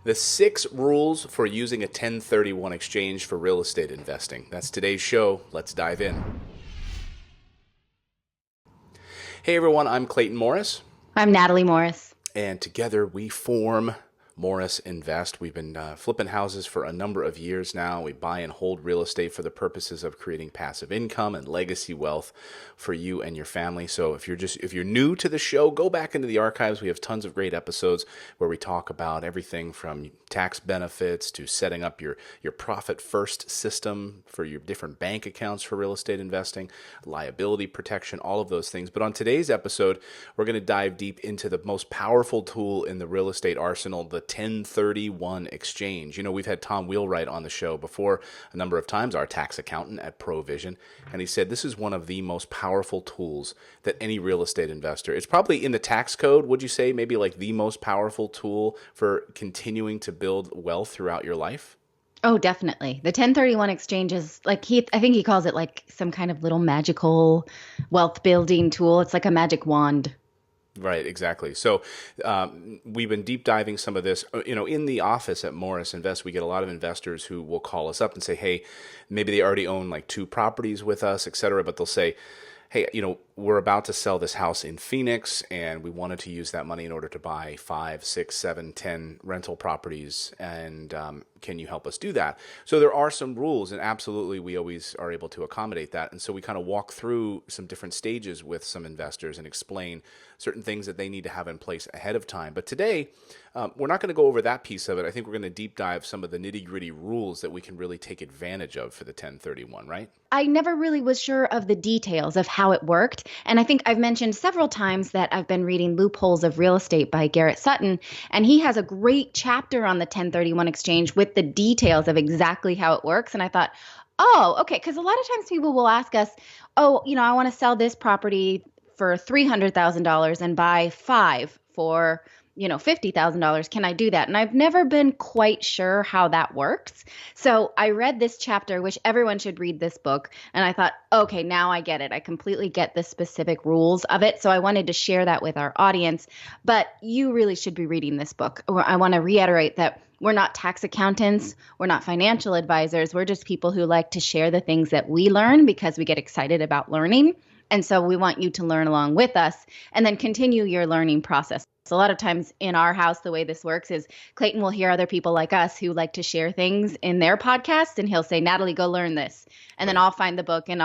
The 6 rules for using a 1031 exchange for real estate investing. That's today's show. Let's dive in. Hey everyone, I'm Clayton Morris. I'm Natalie Morris. And together we form Morris Invest. We've been flipping houses for a number of years now. We buy and hold real estate for the purposes of creating passive income and legacy wealth for you and your family. So if you're new to the show, go back into the archives. We have tons of great episodes where we talk about everything from tax benefits to setting up your profit first system for your different bank accounts for real estate investing, liability protection, all of those things. But on today's episode, we're going to dive deep into the most powerful tool in the real estate arsenal, the 1031 exchange. You know, we've had Tom Wheelwright on the show before a number of times, our tax accountant at Provision, and he said this is one of the most powerful tools that any real estate investor, it's probably in the tax code, would you say, maybe like the most powerful tool for continuing to build wealth throughout your life? Oh, definitely. The 1031 exchange is like I think he calls it like some kind of little magical wealth building tool. It's like a magic wand. Right, exactly. So we've been deep diving some of this. You know, in the office at Morris Invest, we get a lot of investors who will call us up and say, hey, maybe they already own like 2 properties with us, et cetera, but they'll say, hey, you know, we're about to sell this house in Phoenix and we wanted to use that money in order to buy 5, 6, 7, 10 rental properties. And can you help us do that? So there are some rules, and absolutely we always are able to accommodate that. And so we kind of walk through some different stages with some investors and explain certain things that they need to have in place ahead of time. But today, we're not going to go over that piece of it. I think we're going to deep dive some of the nitty gritty rules that we can really take advantage of for the 1031, right? I never really was sure of the details of how it worked. And I think I've mentioned several times that I've been reading Loopholes of Real Estate by Garrett Sutton, and he has a great chapter on the 1031 exchange with the details of exactly how it works. And I thought, oh, okay, because a lot of times people will ask us, oh, you know, I want to sell this property for $300,000 and buy 5 for $50,000. Can I do that? And I've never been quite sure how that works. So I read this chapter, which everyone should read this book. And I thought, okay, now I get it. I completely get the specific rules of it. So I wanted to share that with our audience. But you really should be reading this book. I want to reiterate that we're not tax accountants. We're not financial advisors. We're just people who like to share the things that we learn because we get excited about learning. And so we want you to learn along with us and then continue your learning process. So a lot of times in our house, the way this works is Clayton will hear other people like us who like to share things in their podcast, and he'll say, Natalie, go learn this. And then I'll find the book and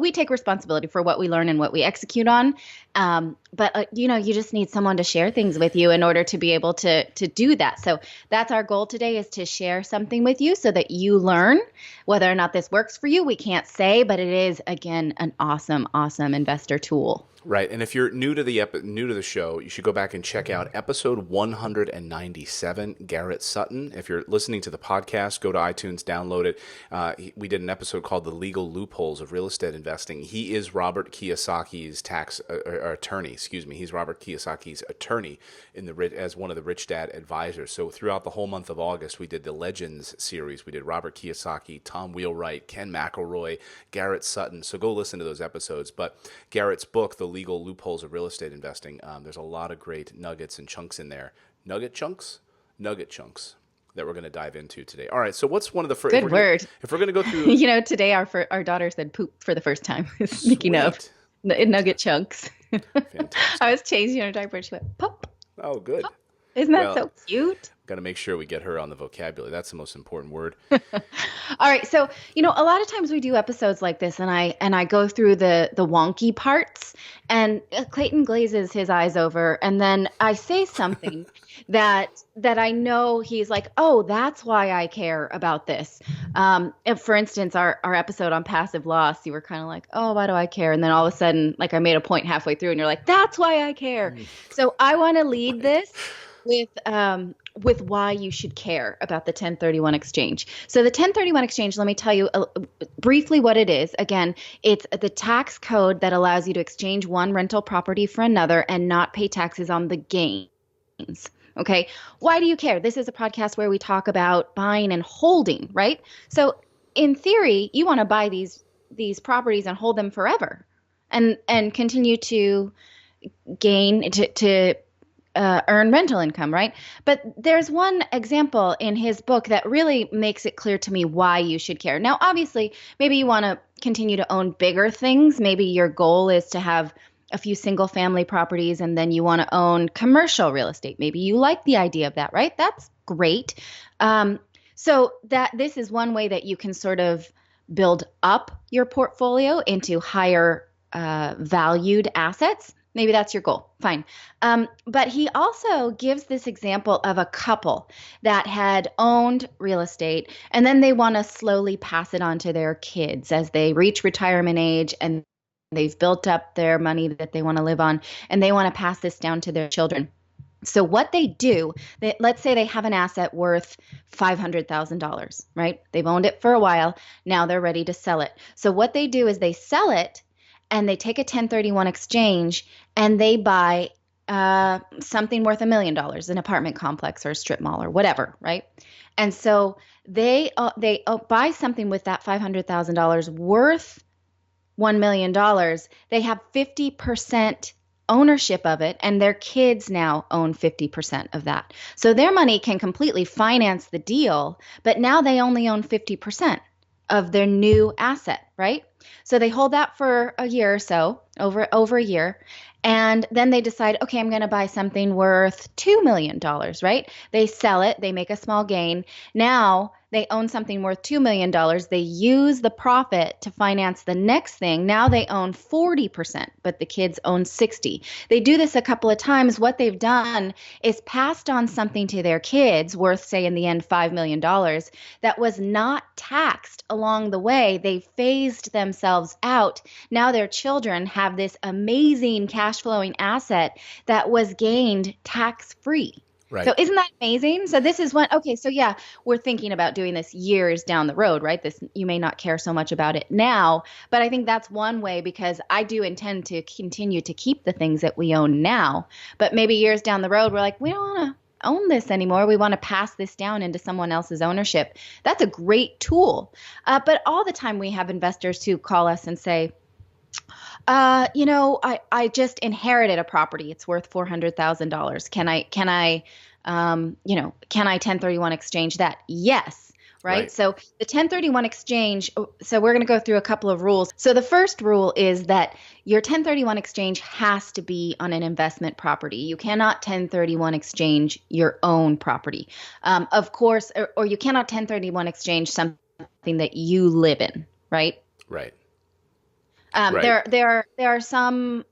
we take responsibility for what we learn and what we execute on. But you just need someone to share things with you in order to be able to do that. So that's our goal today, is to share something with you so that you learn. Whether or not this works for you, we can't say, but it is, again, an awesome, awesome investor tool. Right, and if you're new to the show, you should go back and check out episode 197, Garrett Sutton. If you're listening to the podcast, go to iTunes, download it. We did an episode called "The Legal Loopholes of Real Estate Investing." He is Robert Kiyosaki's attorney. Excuse me, he's Robert Kiyosaki's attorney as one of the Rich Dad advisors. So throughout the whole month of August, we did the Legends series. We did Robert Kiyosaki, Tom Wheelwright, Ken McElroy, Garrett Sutton. So go listen to those episodes. But Garrett's book, The Legal Loopholes of Real Estate Investing, there's a lot of great nuggets and chunks in there. Nugget chunks that we're going to dive into today. All right, so what's one of the first... Good word. If we're going to go through... Today our daughter said poop for the first time. Speaking of nugget chunks. Fantastic. I was changing her diaper and she went, pop. Oh, good. Pop. Isn't that so cute? Got to make sure we get her on the vocabulary. That's the most important word. All right. So, a lot of times we do episodes like this and I go through the wonky parts, and Clayton glazes his eyes over, and then I say something that I know he's like, oh, that's why I care about this. If, for instance, our episode on passive loss, you were kind of like, oh, why do I care? And then all of a sudden, like I made a point halfway through and you're like, that's why I care. So I want to lead this with why you should care about the 1031 exchange. So the 1031 exchange, let me tell you briefly what it is. Again, it's the tax code that allows you to exchange one rental property for another and not pay taxes on the gains. Okay. Why do you care? This is a podcast where we talk about buying and holding, right? So in theory, you want to buy these properties and hold them forever and continue to gain, to earn rental income, right? But there's one example in his book that really makes it clear to me why you should care. Now, obviously, maybe you want to continue to own bigger things. Maybe your goal is to have a few single family properties and then you want to own commercial real estate. Maybe you like the idea of that, right? That's great. Um, so that this is one way that you can sort of build up your portfolio into higher valued assets. Maybe that's your goal. Fine. But he also gives this example of a couple that had owned real estate and then they want to slowly pass it on to their kids as they reach retirement age and they've built up their money that they want to live on and they want to pass this down to their children. So what they do, let's say they have an asset worth $500,000, right? They've owned it for a while. Now they're ready to sell it. So what they do is they sell it and they take a 1031 exchange and they buy something worth $1 million, an apartment complex or a strip mall or whatever, right? And so they buy something with that $500,000 worth $1 million. They have 50% ownership of it, and their kids now own 50% of that. So their money can completely finance the deal, but now they only own 50% of their new asset, right? So they hold that for a year or so, over a year, and then they decide, okay, I'm going to buy something worth $2 million, right? They sell it, they make a small gain. Now they own something worth $2 million. They use the profit to finance the next thing. Now they own 40%, but the kids own 60. They do this a couple of times. What they've done is passed on something to their kids worth, say, in the end, $5 million that was not taxed along the way. They phased themselves out. Now their children have this amazing cash flowing asset that was gained tax free. Right. So isn't that amazing? So this is one, okay, so yeah, we're thinking about doing this years down the road, right? This, you may not care so much about it now, but I think that's one way because I do intend to continue to keep the things that we own now. But maybe years down the road, we're like, we don't want to own this anymore. We want to pass this down into someone else's ownership. That's a great tool. But all the time we have investors who call us and say, I just inherited a property. It's worth $400,000. Can I 1031 exchange that? Yes. Right. So the 1031 exchange. So we're going to go through a couple of rules. So the first rule is that your 1031 exchange has to be on an investment property. You cannot 1031 exchange your own property. Of course, or you cannot 1031 exchange something that you live in. Right. Right. There are some,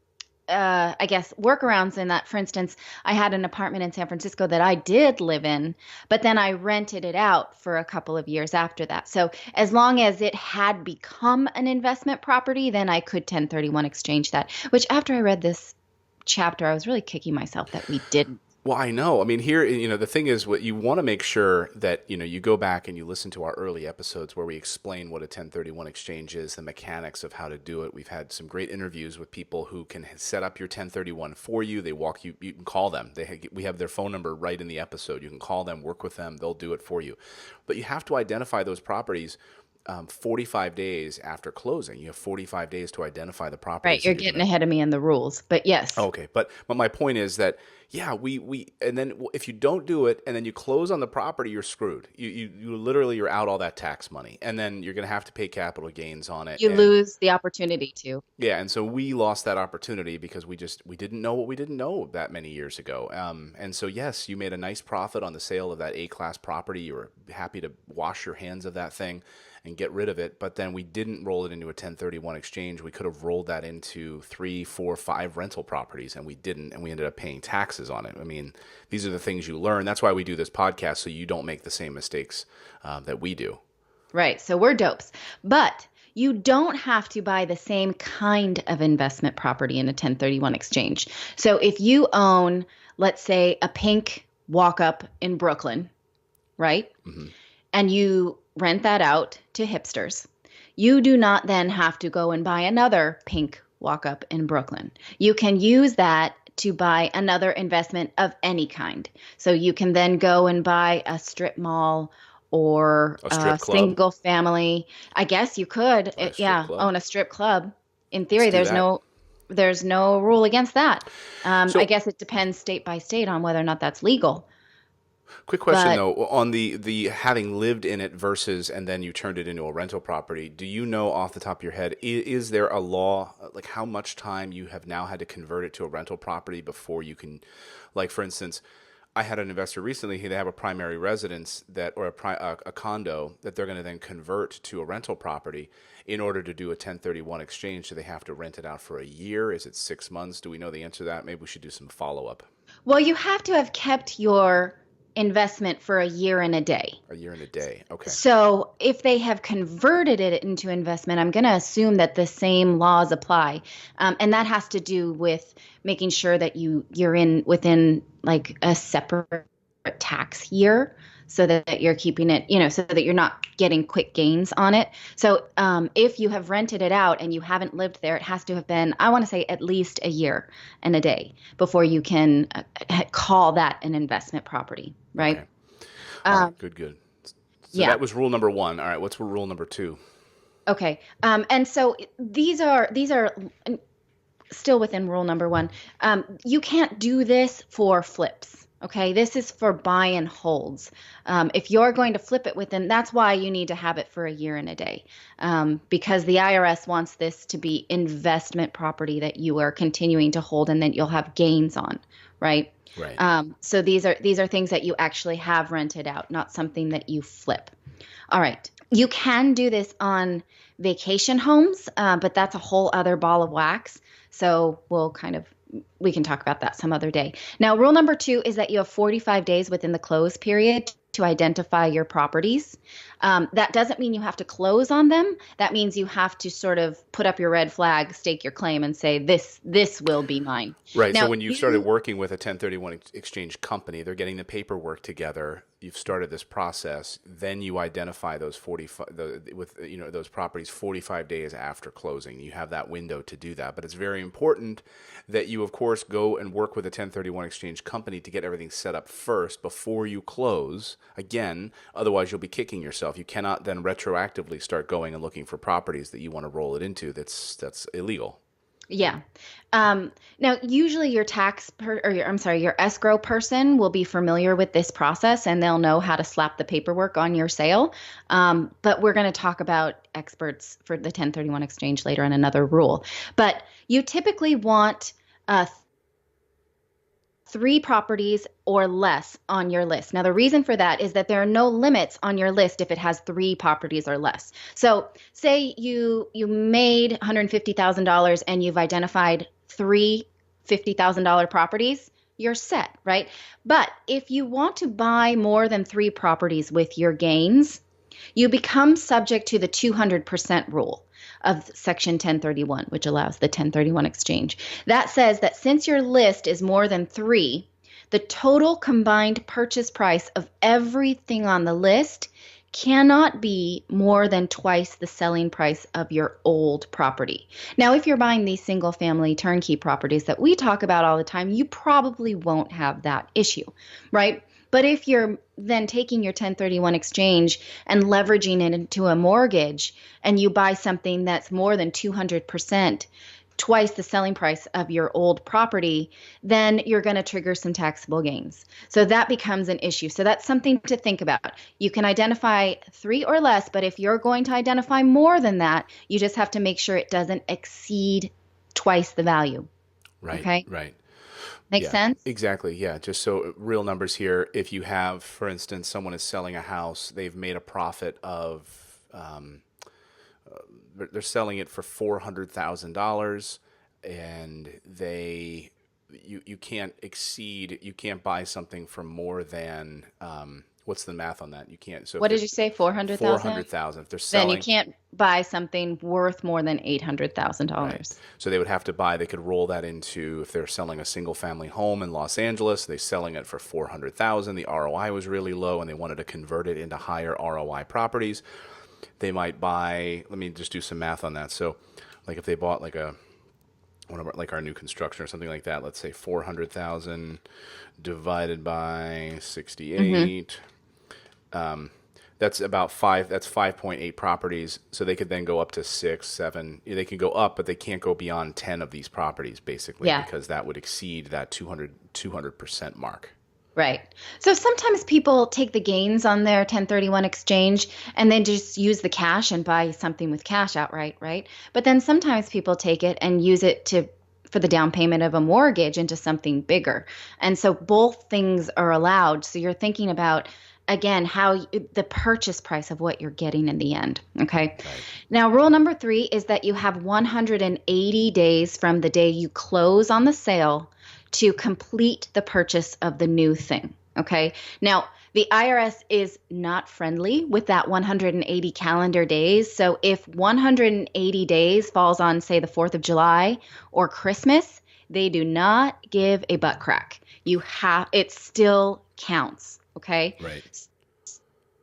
I guess, workarounds in that. For instance, I had an apartment in San Francisco that I did live in, but then I rented it out for a couple of years after that. So as long as it had become an investment property, then I could 1031 exchange that, which after I read this chapter, I was really kicking myself that we didn't. Well, I know. I mean, here, the thing is, what you want to make sure that, you go back and you listen to our early episodes where we explain what a 1031 exchange is, the mechanics of how to do it. We've had some great interviews with people who can set up your 1031 for you. They walk you, you can call them. We have their phone number right in the episode. You can call them, work with them. They'll do it for you. But you have to identify those properties 45 days after closing. You have 45 days to identify the properties. Right, you're getting ahead of me in the rules, but yes. Okay, but my point is that, yeah, we and then if you don't do it and then you close on the property, you're screwed. You literally, you're out all that tax money, and then you're going to have to pay capital gains on it. You lose the opportunity to. Yeah, and so we lost that opportunity because we didn't know what we didn't know that many years ago. And so yes, you made a nice profit on the sale of that A-class property. You were happy to wash your hands of that thing and get rid of it, but then we didn't roll it into a 1031 exchange. We could have rolled that into 3, 4, 5 rental properties, and we didn't, and we ended up paying taxes on it. I mean, these are the things you learn. That's why we do this podcast, so you don't make the same mistakes that we do. Right, so we're dopes. But you don't have to buy the same kind of investment property in a 1031 exchange. So if you own, let's say, a pink walk-up in Brooklyn, right? Mm-hmm. And you rent that out to hipsters, you do not then have to go and buy another pink walk-up in Brooklyn. You can use that to buy another investment of any kind. So you can then go and buy a strip mall or a single family. I guess you could, own a strip club. In theory, there's no there's no rule against that. I So guess it depends state by state on whether or not that's legal. quick question But though, on the having lived in it versus and then you turned it into a rental property. Do you know off the top of your head, is there a law like how much time you have now had to convert it to a rental property before you can, like for instance, I had an investor recently. They have a primary residence that, or a condo that they're going to then convert to a rental property. In order to do a 1031 exchange, do they have to rent it out for a year? Is it 6 months? Do we know the answer to that? Maybe we should do some follow up. well, you have to have kept your investment for a year and a day. A year and a day. Okay. So if they have converted it into investment, I'm going to assume that the same laws apply, and that has to do with making sure that you're in within like a separate tax year, so that you're keeping it, so that you're not getting quick gains on it. So if you have rented it out and you haven't lived there, it has to have been, I want to say, at least a year and a day before you can call that an investment property, right? Okay. All Um, right. Good. Good. So yeah. that was rule number one. All right. What's rule number two? Okay. And so these are still within rule number one. You can't do this for flips. Okay, this is for buy and holds. If you're going to flip it within, that's why you need to have it for a year and a day, because the IRS wants this to be investment property that you are continuing to hold and that you'll have gains on, right? Right. So these are things that you actually have rented out, not something that you flip. All right. You can do this on vacation homes, but that's a whole other ball of wax. So we can talk about that some other day. Now, rule number two is that you have 45 days within the close period to identify your properties. That doesn't mean you have to close on them. That means you have to sort of put up your red flag, stake your claim, and say, this will be mine. Right. So Now, when you've started working with a 1031 exchange company, they're getting the paperwork together. You've started this process. Then you identify those 45 with those properties 45 days after closing. You have that window to do that. But it's very important that you, of course, go and work with a 1031 exchange company to get everything set up first before you close. Again, otherwise you'll be kicking yourself. You cannot then retroactively start going and looking for properties that you want to roll it into. That's illegal. Yeah. Now, usually your escrow person will be familiar with this process and they'll know how to slap the paperwork on your sale. But we're going to talk about experts for the 1031 exchange later in another rule. But you typically want 3 properties or less on your list. Now, the reason for that is that there are no limits on your list if it has 3 properties or less. So say you made $150,000 and you've identified 3 $50,000 properties, you're set, right? But if you want to buy more than 3 properties with your gains, you become subject to the 200% rule of Section 1031, which allows the 1031 exchange. That says that since your list is more than 3, the total combined purchase price of everything on the list cannot be more than twice the selling price of your old property. Now, if you're buying these single family turnkey properties that we talk about all the time, you probably won't have that issue, right? But if you're then taking your 1031 exchange and leveraging it into a mortgage and you buy something that's more than 200%, twice the selling price of your old property, then you're going to trigger some taxable gains. So that becomes an issue. So that's something to think about. You can identify 3 or less, but if you're going to identify more than that, you just have to make sure it doesn't exceed twice the value. Right. Okay? Right. Make Yeah, sense? exactly. Yeah, just so real numbers here. If you have, for instance, someone is selling a house, they've made a profit of, they're selling it for $400,000, and you can't exceed, you can't buy something for more than, what's the math on that? You can't. So if What they're did you say? 400,000? 400,000, if they're Then you selling. can't buy something worth more than Right. $800,000. So they would have to buy, they could roll that into, if they're selling a single family home in Los Angeles, they're selling it for 400,000. The ROI was really low and they wanted to convert it into higher ROI properties. They might buy, let me just do some math on that. So like if they bought like like our new construction or something like that, let's say 400,000 divided by Mm-hmm. 68. That's about five. That's 5.8 properties. So they could then go up to six, seven. They can go up, but they can't go beyond 10 of these properties, basically, Yeah. because that would exceed that 200% mark. Right. So sometimes people take the gains on their 1031 exchange and then just use the cash and buy something with cash outright, right? But then sometimes people take it and use it to for the down payment of a mortgage into something bigger. And so both things are allowed. So you're thinking about again the purchase price of what you're getting in the end, okay? Right. Now, rule number 3 is that you have 180 days from the day you close on the sale to complete the purchase of the new thing. Okay. Now, the IRS is not friendly with that 180 calendar days. So if 180 days falls on, say, the 4th of July or Christmas, they do not give a butt crack. It still counts. Okay. Right.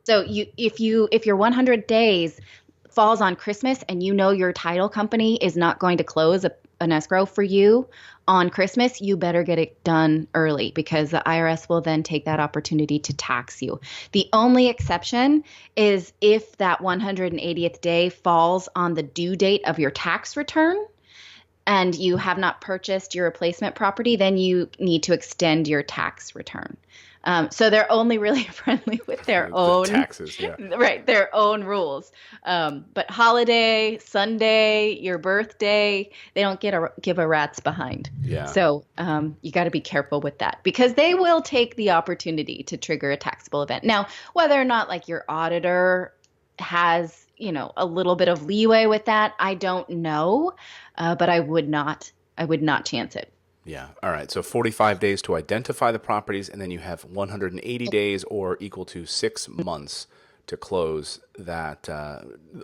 So if your 100 days falls on Christmas and you know your title company is not going to close an escrow for you on Christmas, you better get it done early because the IRS will then take that opportunity to tax you. The only exception is if that 180th day falls on the due date of your tax return and you have not purchased your replacement property, then you need to extend your tax return. So they're only really friendly with their own taxes, yeah. Right, their own rules. But holiday, Sunday, your birthday, they don't give a rat's behind. Yeah. So you got to be careful with that because they will take the opportunity to trigger a taxable event. Now, whether or not like your auditor has, a little bit of leeway with that, I don't know, but I would not chance it. Yeah. All right. So 45 days to identify the properties, and then you have 180 days or equal to 6 months to close that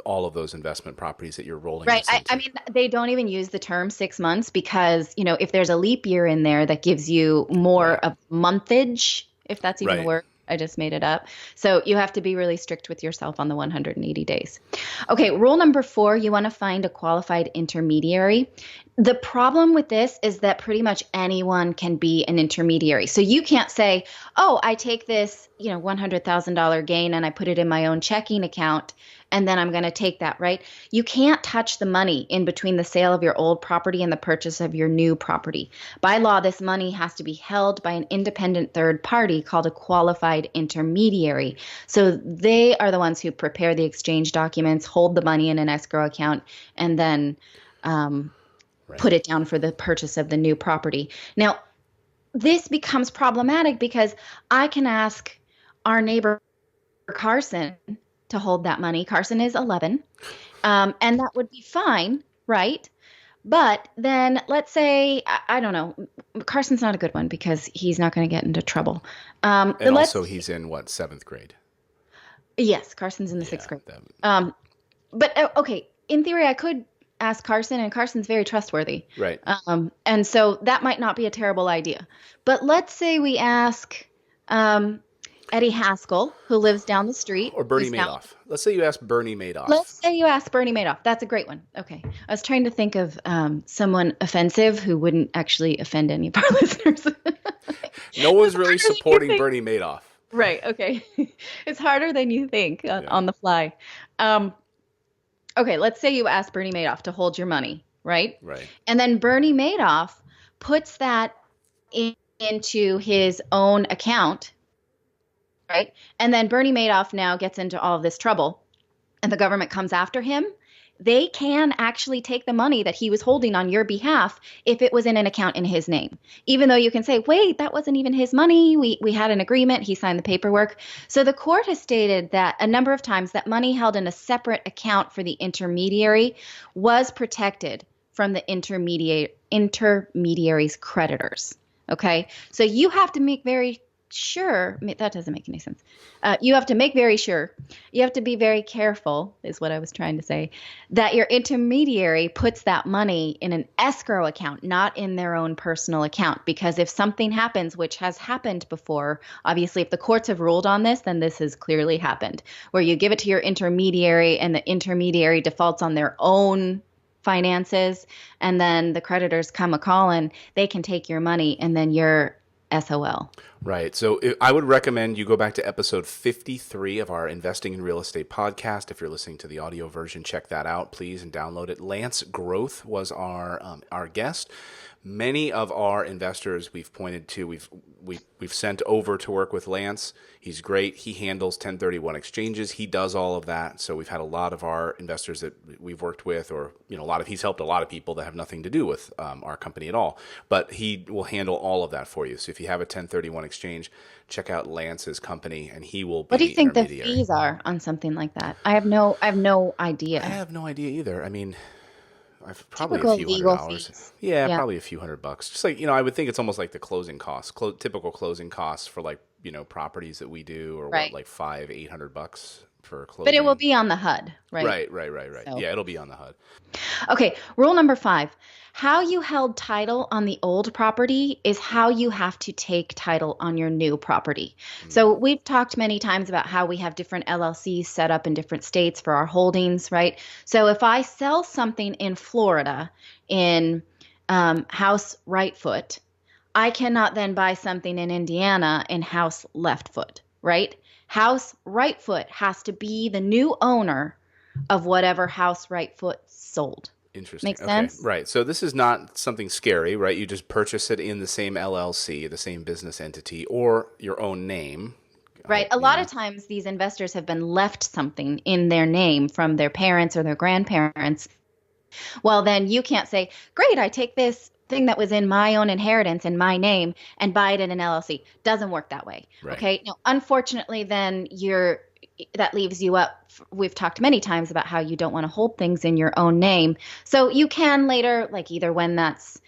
all of those investment properties that you're rolling. Right. I mean, they don't even use the term 6 months because, if there's a leap year in there, that gives you more of monthage, if that's even a word. I just made it up. So you have to be really strict with yourself on the 180 days. Okay, rule number 4, you want to find a qualified intermediary. The problem with this is that pretty much anyone can be an intermediary. So you can't say, oh, I take this, $100,000 gain and I put it in my own checking account and then I'm going to take that, right? You can't touch the money in between the sale of your old property and the purchase of your new property. By law, this money has to be held by an independent third party called a qualified intermediary. So they are the ones who prepare the exchange documents, hold the money in an escrow account, and then put it down for the purchase of the new property. Now, this becomes problematic because I can ask our neighbor Carson to hold that money. Carson is 11, and that would be fine, right? But then let's say, I don't know, Carson's not a good one because he's not going to get into trouble. And also he's in, 7th grade? Yes, Carson's in the 6th grade. But okay, in theory, I could ask Carson, and Carson's very trustworthy. Right. And so that might not be a terrible idea. But let's say we ask Eddie Haskell, who lives down the street. Or Bernie Madoff. Let's say you ask Bernie Madoff. Let's say you ask Bernie Madoff. That's a great one. Okay. I was trying to think of someone offensive who wouldn't actually offend any of our listeners. No one's really supporting Bernie Madoff. Right. Okay. It's harder than you think on the fly. Okay. Let's say you ask Bernie Madoff to hold your money, right? Right. And then Bernie Madoff puts that into his own account. Right. And then Bernie Madoff now gets into all of this trouble and the government comes after him. They can actually take the money that he was holding on your behalf if it was in an account in his name, even though you can say, wait, that wasn't even his money. We had an agreement. He signed the paperwork. So the court has stated that a number of times that money held in a separate account for the intermediary was protected from the intermediary's creditors. OK, so you have to make very sure, that doesn't make any sense. You have to make very sure, you have to be very careful, is what I was trying to say, that your intermediary puts that money in an escrow account, not in their own personal account. Because if something happens, which has happened before, obviously if the courts have ruled on this, then this has clearly happened, where you give it to your intermediary and the intermediary defaults on their own finances, and then the creditors come a-calling, they can take your money, and then your SOL. Right. So I would recommend you go back to episode 53 of our Investing in Real Estate podcast. If you're listening to the audio version, check that out, please, and download it. Lance Groth was our guest. Many of our investors we've pointed to, we've sent over to work with Lance. He's great. He handles 1031 exchanges. He does all of that. So we've had a lot of our investors that we've worked with, or he's helped a lot of people that have nothing to do with our company at all. But he will handle all of that for you. So if you have a 1031 exchange, check out Lance's company, and he will be What do you think the intermediary. fees are on something like that? I have no idea. I have no idea either. I mean, I've probably Typical a few legal $100s. fees. Yeah, Yeah. probably a few $100. Just like, I would think it's almost like the closing costs, typical closing costs for like, properties that we do, or Right. what, like $500-800 for closing. But it will be on the HUD, right? Right. So. Yeah, it'll be on the HUD. Okay, rule number 5. How you held title on the old property is how you have to take title on your new property. So we've talked many times about how we have different LLCs set up in different states for our holdings, right? So if I sell something in Florida in house right foot, I cannot then buy something in Indiana in house left foot, right? House right foot has to be the new owner of whatever house right foot sold. Interesting. Makes sense? Right. So this is not something scary, right? You just purchase it in the same LLC, the same business entity, or your own name. Right. A lot of times these investors have been left something in their name from their parents or their grandparents. Well, then you can't say, great, I take this thing that was in my own inheritance in my name and buy it in an LLC. Doesn't work that way. Right. Okay. Now, unfortunately, then that leaves you up. We've talked many times about how you don't want to hold things in your own name. So you can later, like either when that's,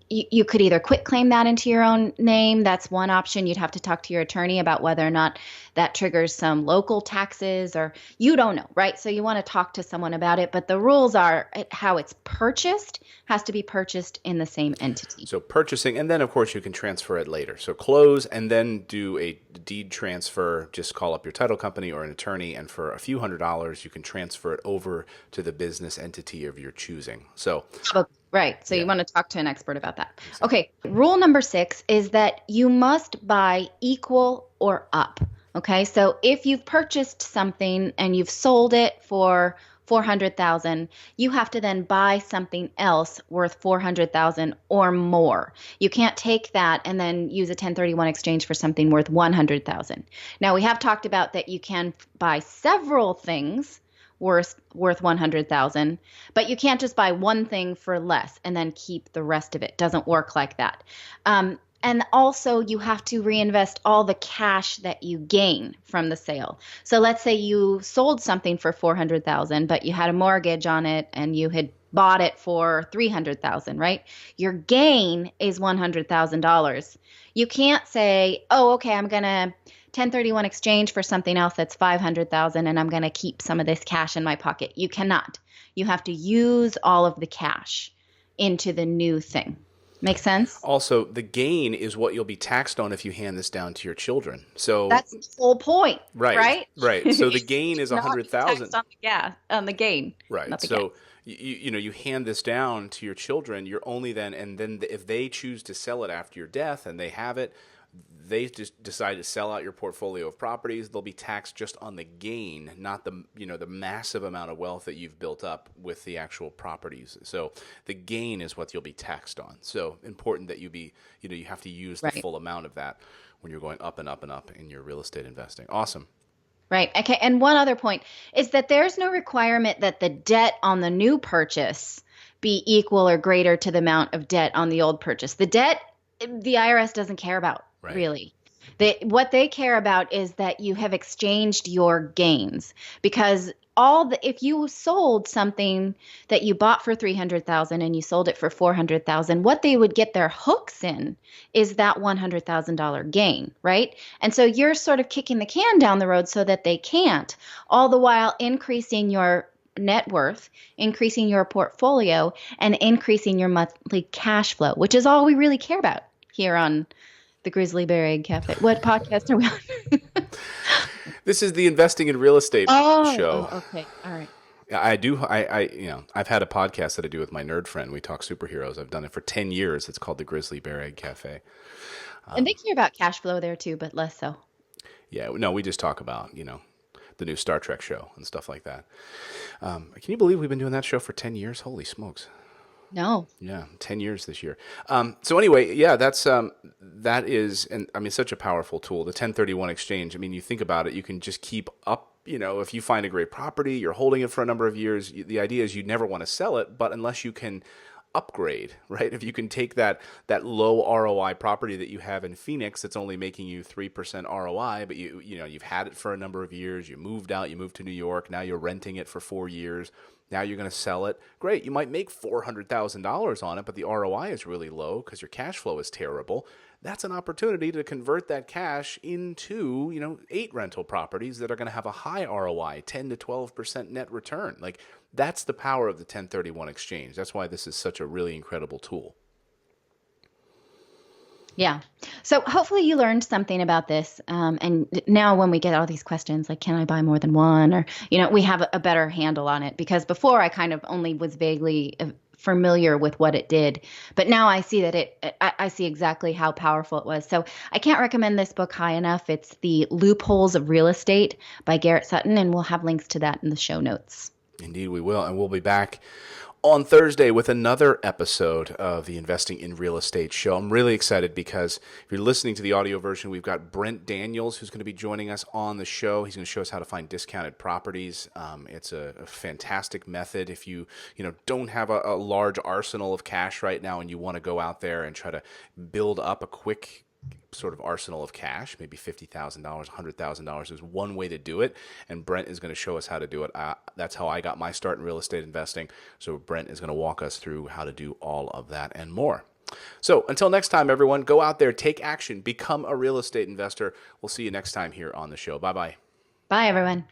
you could either quit claim that into your own name. That's one option. You'd have to talk to your attorney about whether or not that triggers some local taxes, or you don't know, right? So you want to talk to someone about it. But the rules are how it's purchased has to be purchased in the same entity. So purchasing, and then of course you can transfer it later. So close and then do a deed transfer. Just call up your title company or an attorney, and for a few $100s, you can transfer it over to the business entity of your choosing. So right. So you want to talk to an expert about that. Exactly. Okay. Rule number 6 is that you must buy equal or up. Okay. So if you've purchased something and you've sold it for $400,000, you have to then buy something else worth $400,000 or more. You can't take that and then use a 1031 exchange for something worth $100,000. Now, we have talked about that you can buy several things worth $100,000, but you can't just buy one thing for less and then keep the rest of it. Doesn't work like that. And also you have to reinvest all the cash that you gain from the sale. So let's say you sold something for $400,000, but you had a mortgage on it and you had bought it for $300,000, right? Your gain is $100,000. You can't say, oh, okay, I'm going to 1031 exchange for something else that's $500,000 and I'm going to keep some of this cash in my pocket. You cannot. You have to use all of the cash into the new thing. Make sense? Also, the gain is what you'll be taxed on if you hand this down to your children. So that's the whole point, right? Right. So the gain is $100,000 on the gain. Right. So you hand this down to your children. You're only then, and then if they choose to sell it after your death and they have it, they just decide to sell out your portfolio of properties, they'll be taxed just on the gain, not the the massive amount of wealth that you've built up with the actual properties. So the gain is what you'll be taxed on. So important that you have to use the full amount of that when you're going up and up and up in your real estate investing. Awesome. Right. Okay. And one other point is that there's no requirement that the debt on the new purchase be equal or greater to the amount of debt on the old purchase. The debt, the IRS doesn't care about. Right. Really. What they care about is that you have exchanged your gains, because if you sold something that you bought for $300,000 and you sold it for $400,000, what they would get their hooks in is that $100,000 gain, right? And so you're sort of kicking the can down the road so that they can't, all the while increasing your net worth, increasing your portfolio, and increasing your monthly cash flow, which is all we really care about here on the Grizzly Bear Egg Cafe. What podcast are we on? This is the Investing in Real Estate show. Oh, okay. All right. I do. I've had a podcast that I do with my nerd friend. We talk superheroes. I've done it for 10 years. It's called the Grizzly Bear Egg Cafe. And they care about cash flow there too, but less so. Yeah, no, we just talk about, the new Star Trek show and stuff like that. Can you believe we've been doing that show for 10 years? Holy smokes. No. Yeah, 10 years this year. So anyway, yeah, that is, and I mean, such a powerful tool. The 1031 exchange, I mean, you think about it, you can just keep up, if you find a great property, you're holding it for a number of years, the idea is you never want to sell it, but unless you can upgrade, right? If you can take that low ROI property that you have in Phoenix that's only making you 3% ROI, but you've had it for a number of years, you moved out, you moved to New York, now you're renting it for 4 years. Now you're going to sell it. Great. You might make $400,000 on it, but the ROI is really low because your cash flow is terrible. That's an opportunity to convert that cash into, 8 rental properties that are going to have a high ROI, 10 to 12% net return. Like that's the power of the 1031 exchange. That's why this is such a really incredible tool. Yeah. So hopefully you learned something about this. And now when we get all these questions, like, can I buy more than one? Or, we have a better handle on it because before I kind of only was vaguely familiar with what it did. But now I see that I see exactly how powerful it was. So I can't recommend this book high enough. It's The Loopholes of Real Estate by Garrett Sutton, and we'll have links to that in the show notes. Indeed, we will. And we'll be back on Thursday with another episode of the Investing in Real Estate show. I'm really excited because if you're listening to the audio version, we've got Brent Daniels who's going to be joining us on the show. He's going to show us how to find discounted properties. It's a fantastic method if you don't have a large arsenal of cash right now and you want to go out there and try to build up a quick sort of arsenal of cash, maybe $50,000, $100,000 is one way to do it. And Brent is going to show us how to do it. That's how I got my start in real estate investing. So Brent is going to walk us through how to do all of that and more. So until next time, everyone, go out there, take action, become a real estate investor. We'll see you next time here on the show. Bye-bye. Bye, everyone.